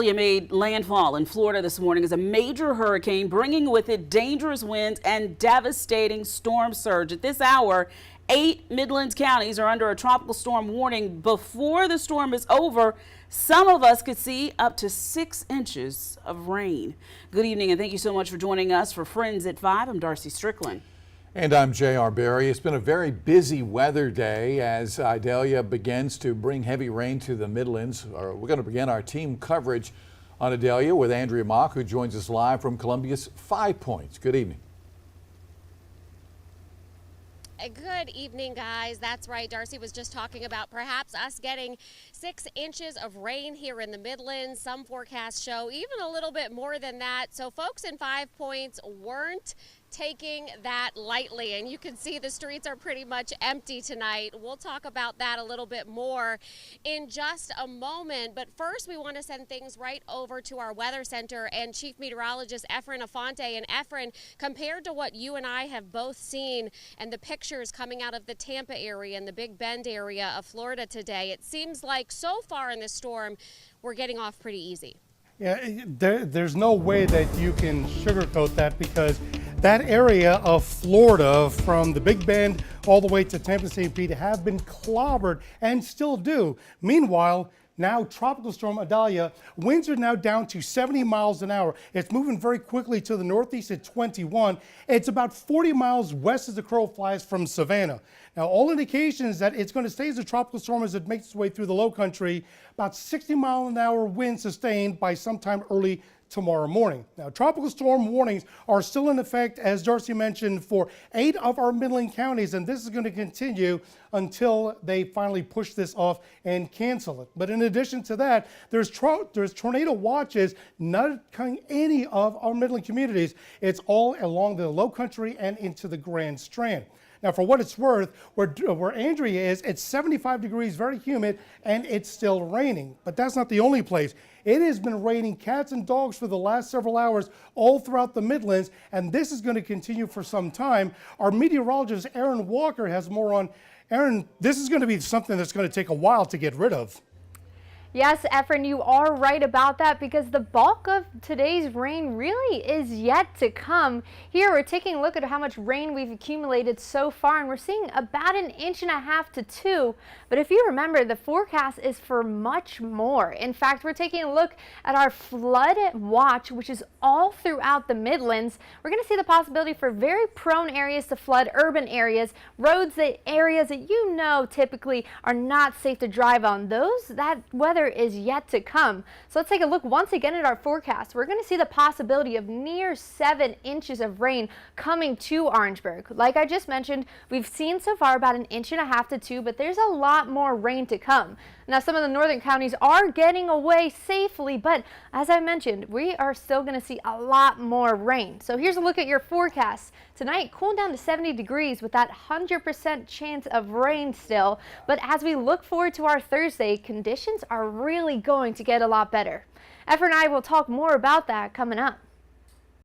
Idalia made landfall in Florida this morning as a major hurricane, bringing with it dangerous winds and devastating storm surge. At this hour, 8 Midlands counties are under a tropical storm warning. Before the storm is over, some of us could see up to 6 inches of rain. Good evening, and thank you so much for joining us for Friends at 5. I'm Darcy Strickland. And I'm J.R. Barry. It's been a very busy weather day as Idalia begins to bring heavy rain to the Midlands. We're going to begin our team coverage on Idalia with Andrea Mock, who joins us live from Columbia's 5 Points. Good evening. Good evening, guys. That's right. Darcy was just talking about perhaps us getting 6 inches of rain here in the Midlands. Some forecasts show even a little bit more than that. So folks in 5 Points weren't taking that lightly, and you can see the streets are pretty much empty tonight. We'll talk about that a little bit more in just a moment, but first we want to send things right over to our weather center and Chief Meteorologist Efren Afonte. And Efren, compared to what you and I have both seen and the pictures coming out of the Tampa area and the Big Bend area of Florida today, it seems like so far in this storm we're getting off pretty easy. Yeah, there's no way that you can sugarcoat that, because that area of Florida from the Big Bend all the way to Tampa St. Pete have been clobbered and still do. Meanwhile, now Tropical Storm Idalia, winds are now down to 70 miles an hour. It's moving very quickly to the northeast at 21. It's about 40 miles west as the crow flies from Savannah. Now, all indications that it's going to stay as a tropical storm as it makes its way through the low country, about 60 mile an hour wind sustained by sometime early tomorrow morning. Now, tropical storm warnings are still in effect, as Darcy mentioned, for 8 of our Midland counties, and this is going to continue until they finally push this off and cancel it. But in addition to that, there's tornado watches not coming any of our Midland communities. It's all along the low country and into the Grand Strand. Now, for what it's worth, where Andrea is, it's 75 degrees, very humid, and it's still raining. But that's not the only place. It has been raining cats and dogs for the last several hours all throughout the Midlands, and this is going to continue for some time. Our meteorologist, Aaron Walker, has more on. Aaron, this is going to be something that's going to take a while to get rid of. Yes, Efren, you are right about that, because the bulk of today's rain really is yet to come. Here we're taking a look at how much rain we've accumulated so far, and we're seeing about 1.5 inches to 2. But if you remember, the forecast is for much more. In fact, we're taking a look at our flood watch, which is all throughout the Midlands. We're going to see the possibility for very prone areas to flood, urban areas, areas that you know typically are not safe to drive on. That weather is yet to come. So let's take a look once again at our forecast. We're going to see the possibility of near 7 inches of rain coming to Orangeburg. Like I just mentioned, we've seen so far about 1.5 inches to 2, but there's a lot more rain to come. Now, some of the northern counties are getting away safely, but as I mentioned, we are still going to see a lot more rain. So here's a look at your forecast. Tonight, cool down to 70 degrees with that 100% chance of rain still. But as we look forward to our Thursday, conditions are really going to get a lot better. Efren and I will talk more about that coming up.